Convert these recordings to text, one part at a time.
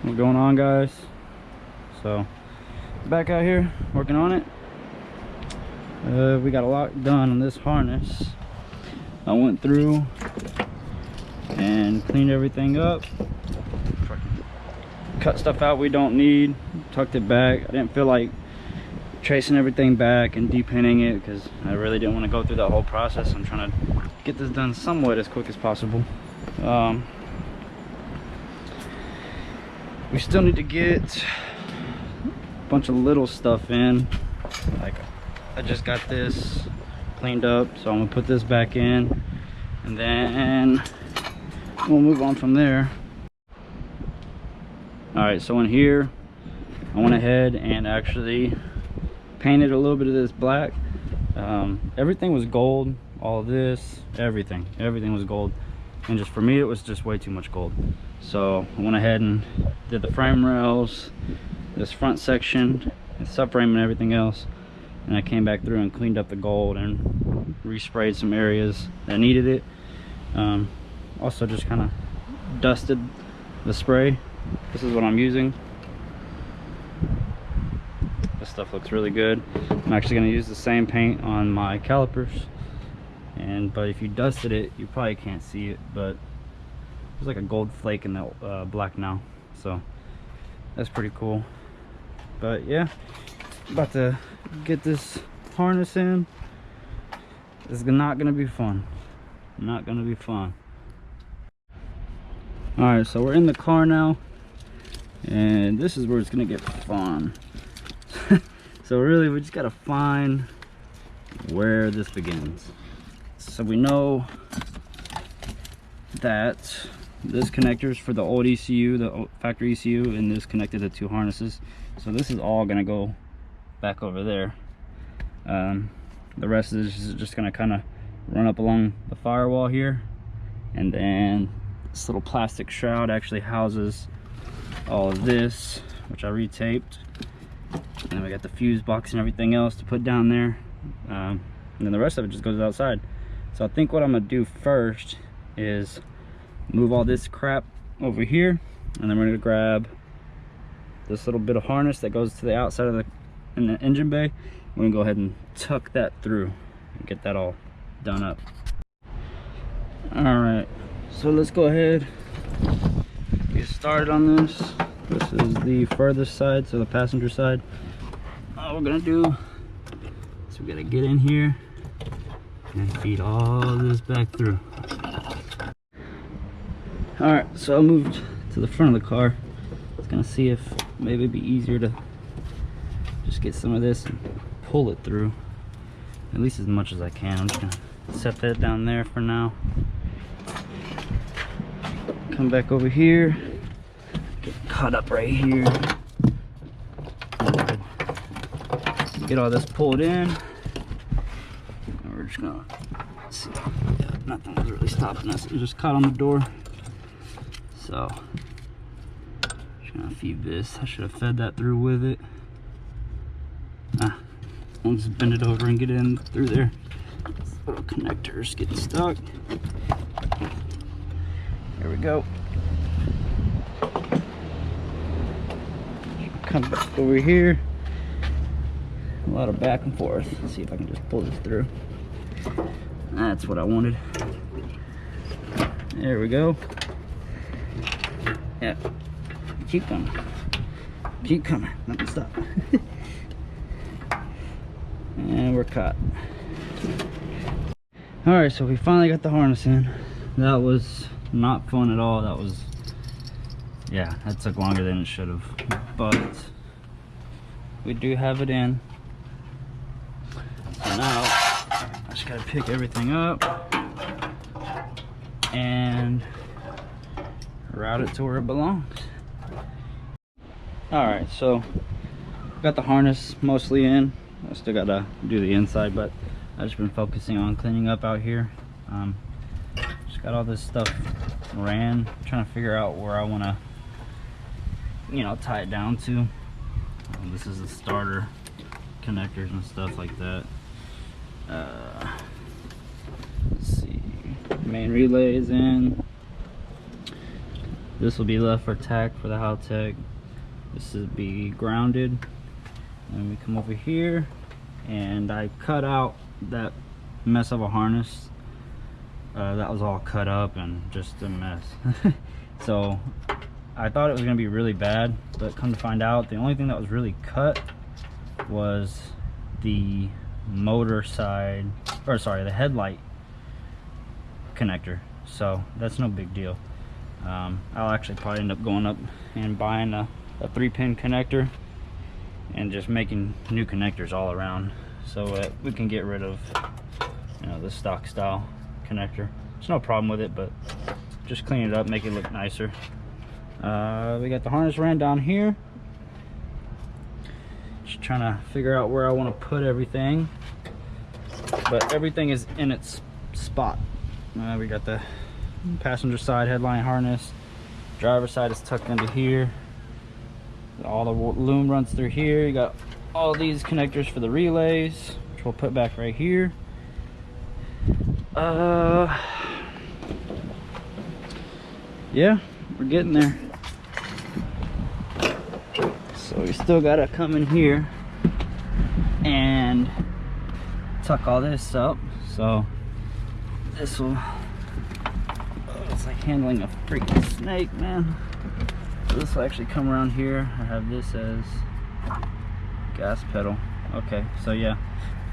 What's going on, guys? So back out here working on it. We got a lot done on this harness. I went through and cleaned everything up, cut stuff out we don't need, tucked it back. I didn't feel like tracing everything back and depainting it because I really didn't want to go through that whole process. I'm trying to get this done somewhat as quick as possible. We still need to get a bunch of little stuff in. Like, I just got this cleaned up, so I'm gonna put this back in and then we'll move on from there. All right, so in here I went ahead and actually painted a little bit of this black. Everything was gold, all of this, everything was gold, and just for me it was just way too much gold. So I went ahead and did the frame rails, this front section, and subframe and everything else, and I came back through and cleaned up the gold and resprayed some areas that needed it. Also just kind of dusted the spray. This is what I'm using. This stuff looks really good. I'm actually going to use the same paint on my calipers, but if you dusted it you probably can't see it, but there's like a gold flake in the black now, so that's pretty cool. But yeah, about to get this harness in. This is not gonna be fun. Not gonna be fun. All right, so we're in the car now, and this is where it's gonna get fun. So really, we just gotta find where this begins. So we know that this connector is for the old ECU, the factory ECU, and this connected to two harnesses. So this is all gonna go back over there. The rest is just gonna kind of run up along the firewall here, and then this little plastic shroud actually houses all of this, which I retaped. And then we got the fuse box and everything else to put down there, and then the rest of it just goes outside. So I think what I'm gonna do first is move all this crap over here, and then we're gonna grab this little bit of harness that goes to the outside of the engine bay. We're gonna go ahead and tuck that through and get that all done up. All right, so let's go ahead get started on this. This is the furthest side, so the passenger side. All we're gonna do is we gotta get in here and feed all this back through. All right, so I moved to the front of the car. I was gonna see if maybe it'd be easier to just get some of this and pull it through, at least as much as I can. I'm just gonna set that down there for now. Come back over here, get caught up right here. Get all this pulled in, and we're just gonna see. Yeah, nothing was really stopping us. It was just caught on the door. So, just gonna feed this. I should have fed that through with it. I'll just bend it over and get it in through there. This little connector's getting stuck. There we go. Come back over here. A lot of back and forth. Let's see if I can just pull this through. That's what I wanted. There we go. Yeah, keep coming. Keep coming. Let me stop. And we're caught. All right, so we finally got the harness in. That was not fun at all. That was, yeah, that took longer than it should have. But we do have it in. So now I just gotta pick everything up and route it to where it belongs. All right, so got the harness mostly in. I still gotta do the inside, but I've just been focusing on cleaning up out here. Just got all this stuff ran, trying to figure out where I want to, you know, tie it down to. This is the starter connectors and stuff like that. Let's see, main relay is in. This will be left for tack for the Haltech. This will be grounded. And we come over here, and I cut out that mess of a harness. That was all cut up and just a mess. So I thought it was gonna be really bad, but come to find out, the only thing that was really cut was the motor side, or sorry, the headlight connector. So that's no big deal. I'll actually probably end up going up and buying a 3-pin connector and just making new connectors all around, so that we can get rid of, you know, the stock style connector. There's no problem with it, but just clean it up, make it look nicer. We got the harness ran down here. Just trying to figure out where I want to put everything, but everything is in its spot. We got the passenger side headline harness, driver side is tucked into here, all the loom runs through here. You got all these connectors for the relays, which we'll put back right here. Yeah, we're getting there. So we still gotta come in here and tuck all this up. So this will, it's like handling a freaking snake, man. So this will actually come around here. I have this as gas pedal. Okay, so yeah,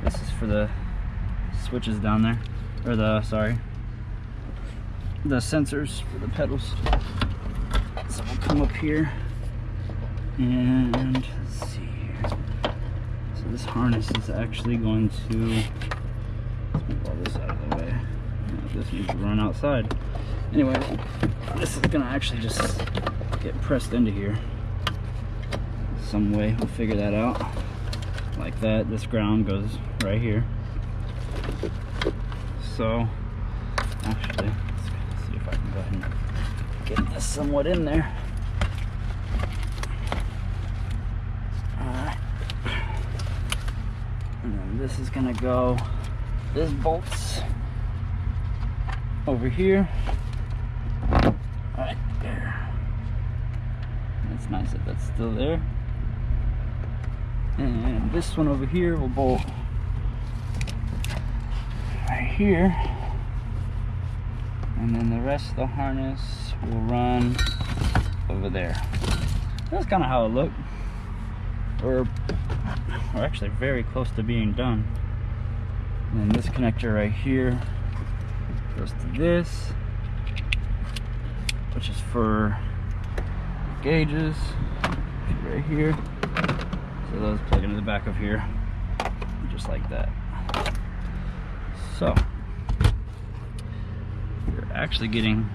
this is for the switches down there, or the, sorry, the sensors for the pedals. So we'll come up here and let's see here. So this harness is actually going to, let's move all this out of the way. This needs to run outside. Anyway, this is gonna actually just get pressed into here some way. We'll figure that out. Like that. This ground goes right here. So actually, let's see if I can go ahead and get this somewhat in there. Alright. And then this is gonna go, this bolts over here. Right there. That's nice that that's still there. And this one over here will bolt right here. And then the rest of the harness will run over there. That's kind of how it looked. We're actually very close to being done. And then this connector right here goes to this, which is for gauges right here. So those plug into the back of here, just like that. So we're actually getting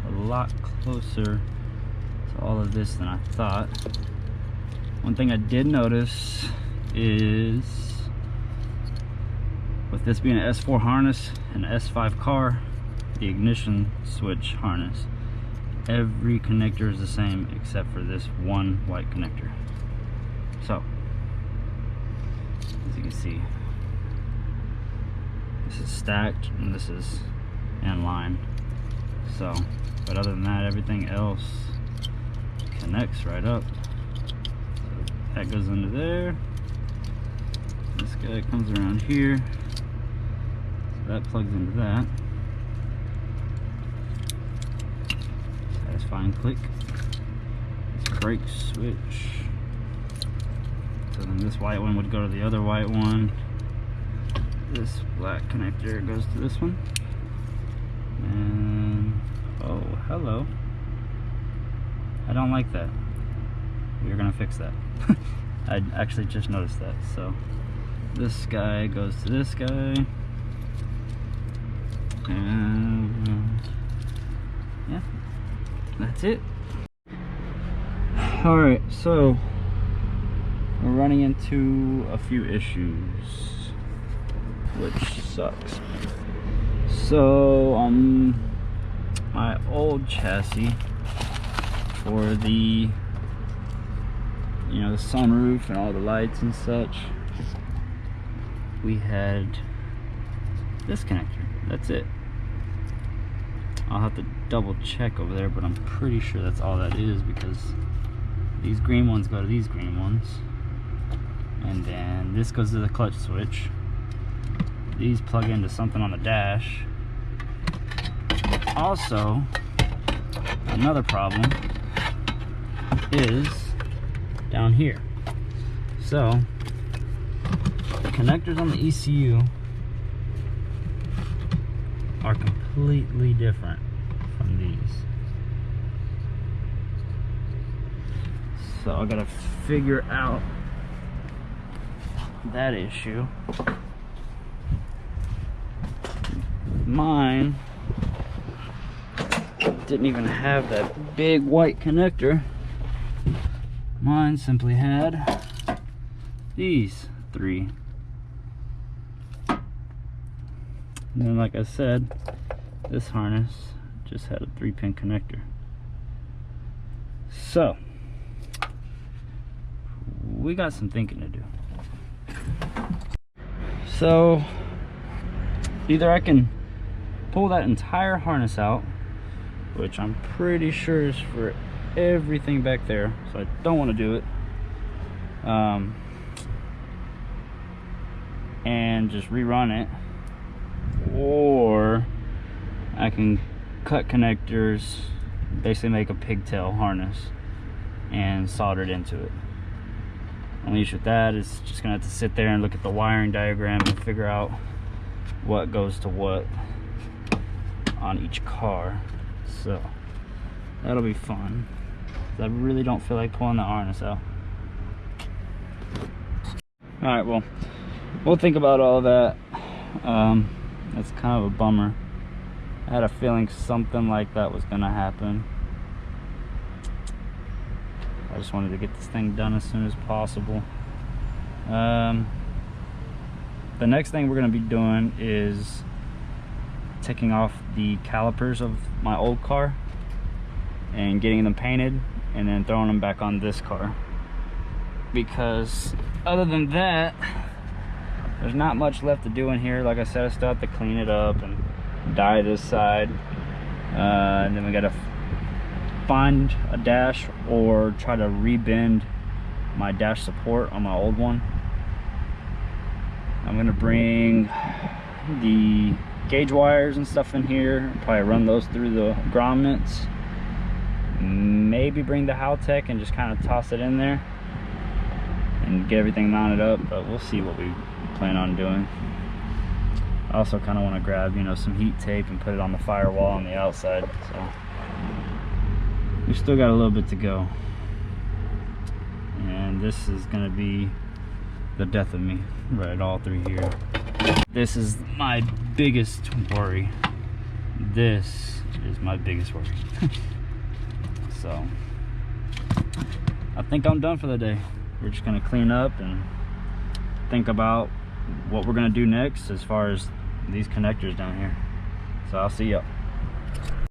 a lot closer to all of this than I thought. One thing I did notice is, with this being an S4 harness and an S5 car, the ignition switch harness, every connector is the same except for this one white connector. So as you can see, this is stacked and this is in line. So, but other than that, everything else connects right up. So that goes into there. This guy comes around here. So that plugs into that. Satisfying click. This brake switch. So then this white one would go to the other white one. This black connector goes to this one. And oh, hello. I don't like that. We're gonna fix that. I actually just noticed that. So this guy goes to this guy. And yeah, that's it. Alright, so we're running into a few issues, which sucks. So on my old chassis, for the, you know, the sunroof and all the lights and such, we had this connector. That's it. I'll have to double check over there, but I'm pretty sure that's all that is, because these green ones go to these green ones, and then this goes to the clutch switch. These plug into something on the dash. Also, another problem is down here. So the connectors on the ECU are completely different from these. So I gotta figure out that issue. Mine didn't even have that big white connector. Mine simply had these three. And then, like I said, this harness just had a 3-pin connector. So we got some thinking to do. So either I can pull that entire harness out, which I'm pretty sure is for everything back there, so I don't want to do it, and just rerun it, or I can cut connectors, basically make a pigtail harness and solder it into it. Only issue with that is just gonna have to sit there and look at the wiring diagram and figure out what goes to what on each car. So that'll be fun. I really don't feel like pulling the harness out. Alright, well, we'll think about all that. That's kind of a bummer. I had a feeling something like that was gonna happen. I just wanted to get this thing done as soon as possible. The next thing we're gonna be doing is taking off the calipers of my old car and getting them painted, and then throwing them back on this car, because other than that there's not much left to do in here. Like I said, I still have to clean it up and dye this side, and then we gotta find a dash or try to rebend my dash support on my old one. I'm gonna bring the gauge wires and stuff in here, probably run those through the grommets, maybe bring the Haltech and just kind of toss it in there and get everything mounted up, but we'll see what we plan on doing. I also kind of want to grab, you know, some heat tape and put it on the firewall on the outside. So we still got a little bit to go, and this is going to be the death of me right all through here. This is my biggest worry. This is my biggest worry. So I think I'm done for the day. We're just gonna clean up and think about what we're gonna do next as far as these connectors down here. So I'll see y'all.